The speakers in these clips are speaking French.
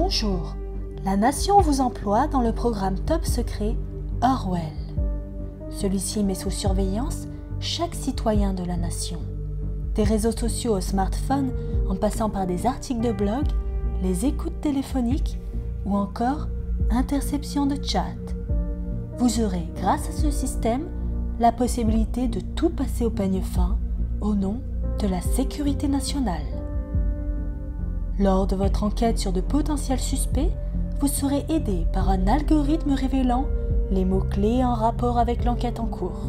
Bonjour, la Nation vous emploie dans le programme top secret Orwell. Celui-ci met sous surveillance chaque citoyen de la Nation. Des réseaux sociaux au smartphone en passant par des articles de blog, les écoutes téléphoniques ou encore interception de chat. Vous aurez, grâce à ce système, la possibilité de tout passer au peigne fin au nom de la sécurité nationale. Lors de votre enquête sur de potentiels suspects, vous serez aidé par un algorithme révélant les mots-clés en rapport avec l'enquête en cours.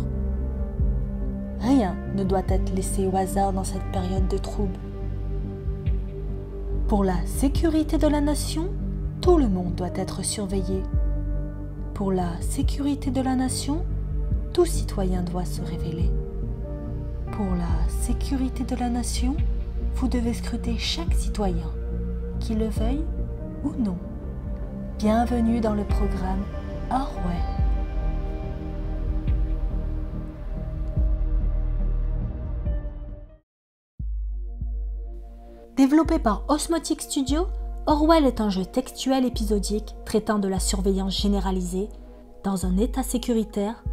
Rien ne doit être laissé au hasard dans cette période de trouble. Pour la sécurité de la nation, tout le monde doit être surveillé. Pour la sécurité de la nation, tout citoyen doit se révéler. Pour la sécurité de la nation, vous devez scruter chaque citoyen, qu'il le veuille ou non. Bienvenue dans le programme Orwell. Développé par Osmotic Studio, Orwell est un jeu textuel épisodique traitant de la surveillance généralisée dans un état sécuritaire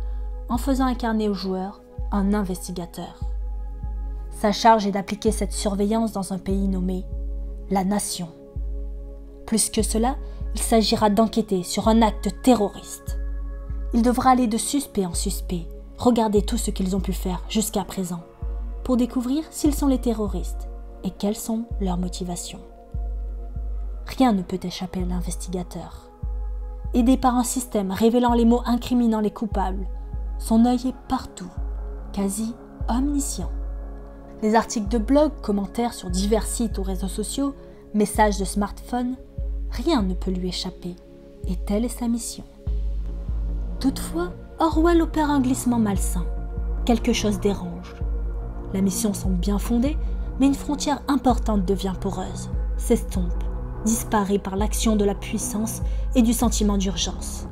en faisant incarner au joueur un investigateur. Sa charge est d'appliquer cette surveillance dans un pays nommé la Nation. Plus que cela, il s'agira d'enquêter sur un acte terroriste. Il devra aller de suspect en suspect, regarder tout ce qu'ils ont pu faire jusqu'à présent, pour découvrir s'ils sont les terroristes et quelles sont leurs motivations. Rien ne peut échapper à l'investigateur. Aidé par un système révélant les mots incriminant les coupables, son œil est partout, quasi omniscient. Les articles de blog, commentaires sur divers sites ou réseaux sociaux, messages de smartphone, rien ne peut lui échapper, et telle est sa mission. Toutefois, Orwell opère un glissement malsain. Quelque chose dérange. La mission semble bien fondée, mais une frontière importante devient poreuse, s'estompe, disparaît par l'action de la puissance et du sentiment d'urgence.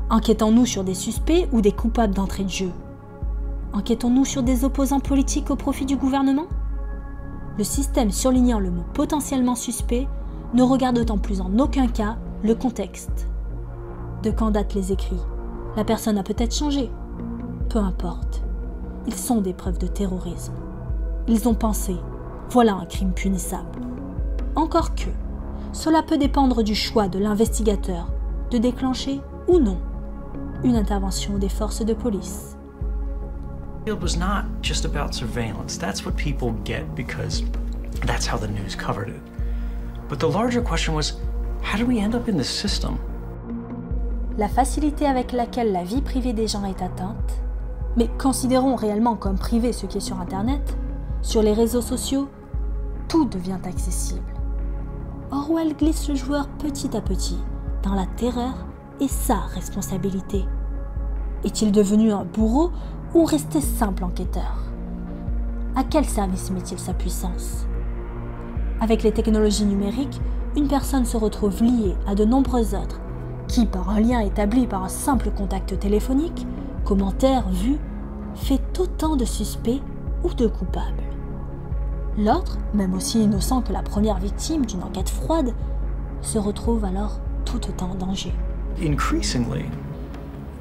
Enquêtons-nous sur des suspects ou des coupables d'entrée de jeu? Enquêtons-nous sur des opposants politiques au profit du gouvernement? Le système surlignant le mot potentiellement suspect ne regarde d'autant plus en aucun cas le contexte. De quand datent les écrits? La personne a peut-être changé. Peu importe. Ils sont des preuves de terrorisme. Ils ont pensé, voilà un crime punissable. Encore que, cela peut dépendre du choix de l'investigateur de déclencher ou non une intervention des forces de police. It was not just about surveillance. That's what people get because that's how the news covered it. But the larger question was, how do we end up in this system? La facilité avec laquelle la vie privée des gens est atteinte, mais considérons réellement comme privé ce qui est sur Internet, sur les réseaux sociaux, tout devient accessible. Orwell glisse le joueur petit à petit dans la terreur et sa responsabilité. Est-il devenu un bourreau ou resté simple enquêteur? À quel service met-il sa puissance? Avec les technologies numériques, une personne se retrouve liée à de nombreuses autres, qui, par un lien établi par un simple contact téléphonique, commentaire, vue, fait autant de suspects ou de coupables. L'autre, même aussi innocent que la première victime d'une enquête froide, se retrouve alors tout autant en danger. Increasingly,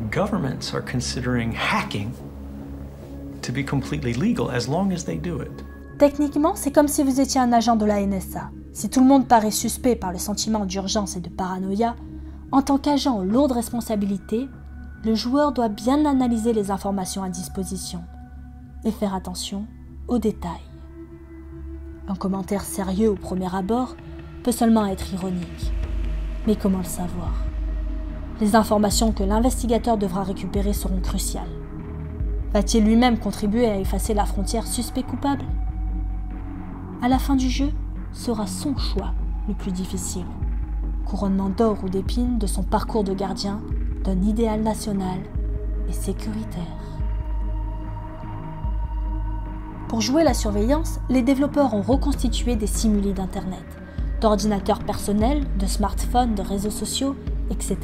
governments are considering hacking to be completely legal as long as they do it. Techniquement, c'est comme si vous étiez un agent de la NSA. Si tout le monde paraît suspect par le sentiment d'urgence et de paranoïa, en tant qu'agent aux lourdes responsabilités, le joueur doit bien analyser les informations à disposition et faire attention aux détails. Un commentaire sérieux au premier abord peut seulement être ironique. Mais comment le savoir? Les informations que l'investigateur devra récupérer seront cruciales. Va-t-il lui-même contribuer à effacer la frontière suspect-coupable? À la fin du jeu, sera son choix le plus difficile. Couronnement d'or ou d'épines de son parcours de gardien d'un idéal national et sécuritaire. Pour jouer la surveillance, les développeurs ont reconstitué des simulés d'Internet, d'ordinateurs personnels, de smartphones, de réseaux sociaux, etc.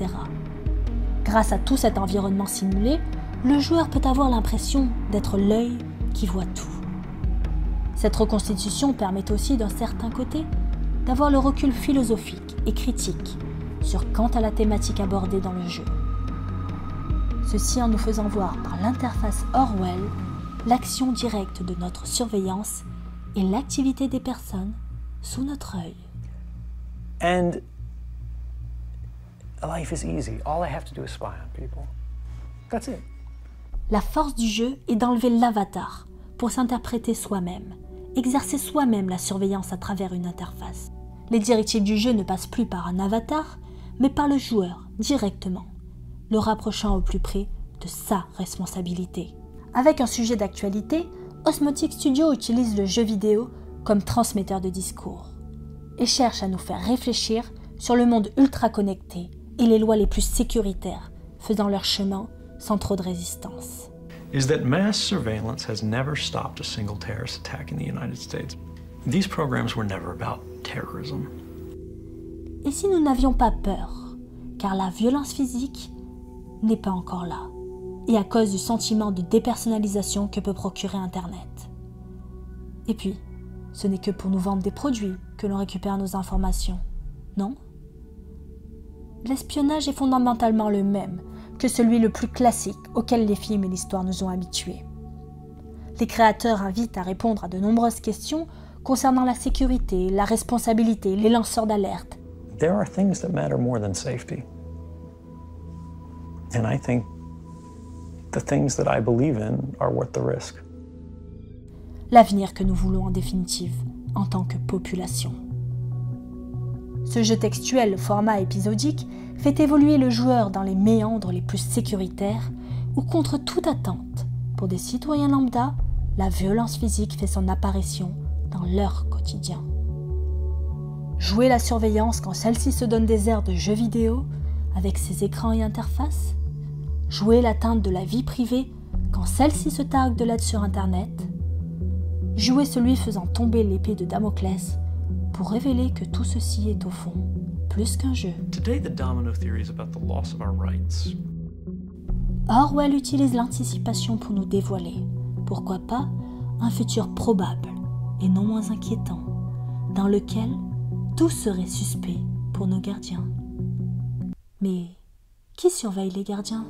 Grâce à tout cet environnement simulé, le joueur peut avoir l'impression d'être l'œil qui voit tout. Cette reconstitution permet aussi d'un certain côté d'avoir le recul philosophique et critique quant à la thématique abordée dans le jeu. Ceci en nous faisant voir par l'interface Orwell l'action directe de notre surveillance et l'activité des personnes sous notre œil. And life is easy. All I have to do is spy on people. That's it. La force du jeu est d'enlever l'avatar pour s'interpréter soi-même, exercer soi-même la surveillance à travers une interface. Les directives du jeu ne passent plus par un avatar, mais par le joueur directement, le rapprochant au plus près de sa responsabilité. Avec un sujet d'actualité, Osmotic Studio utilise le jeu vidéo comme transmetteur de discours et cherche à nous faire réfléchir sur le monde ultra connecté et les lois les plus sécuritaires faisant leur chemin sans trop de résistance. Is that mass surveillance has never stopped a single terrorist attack in the United States. These programs were never about terrorism. Et si nous n'avions pas peur, car la violence physique n'est pas encore là, et à cause du sentiment de dépersonnalisation que peut procurer Internet. Et puis, ce n'est que pour nous vendre des produits que l'on récupère nos informations, non? L'espionnage est fondamentalement le même que celui le plus classique auquel les films et l'histoire nous ont habitués. Les créateurs invitent à répondre à de nombreuses questions concernant la sécurité, la responsabilité, les lanceurs d'alerte. There are things that matter more than safety. And I think the things that I believe in are worth the risk. L'avenir que nous voulons en définitive, en tant que population. Ce jeu textuel, format épisodique, fait évoluer le joueur dans les méandres les plus sécuritaires où, contre toute attente, pour des citoyens lambda, la violence physique fait son apparition dans leur quotidien. Jouer la surveillance quand celle-ci se donne des airs de jeu vidéo, avec ses écrans et interfaces. Jouer l'atteinte de la vie privée quand celle-ci se targue de l'aide sur Internet. Jouer celui faisant tomber l'épée de Damoclès pour révéler que tout ceci est au fond plus qu'un jeu. Today the domino theory is about the loss of our rights. Orwell utilise l'anticipation pour nous dévoiler, pourquoi pas, un futur probable et non moins inquiétant, dans lequel tout serait suspect pour nos gardiens. Mais qui surveille les gardiens ?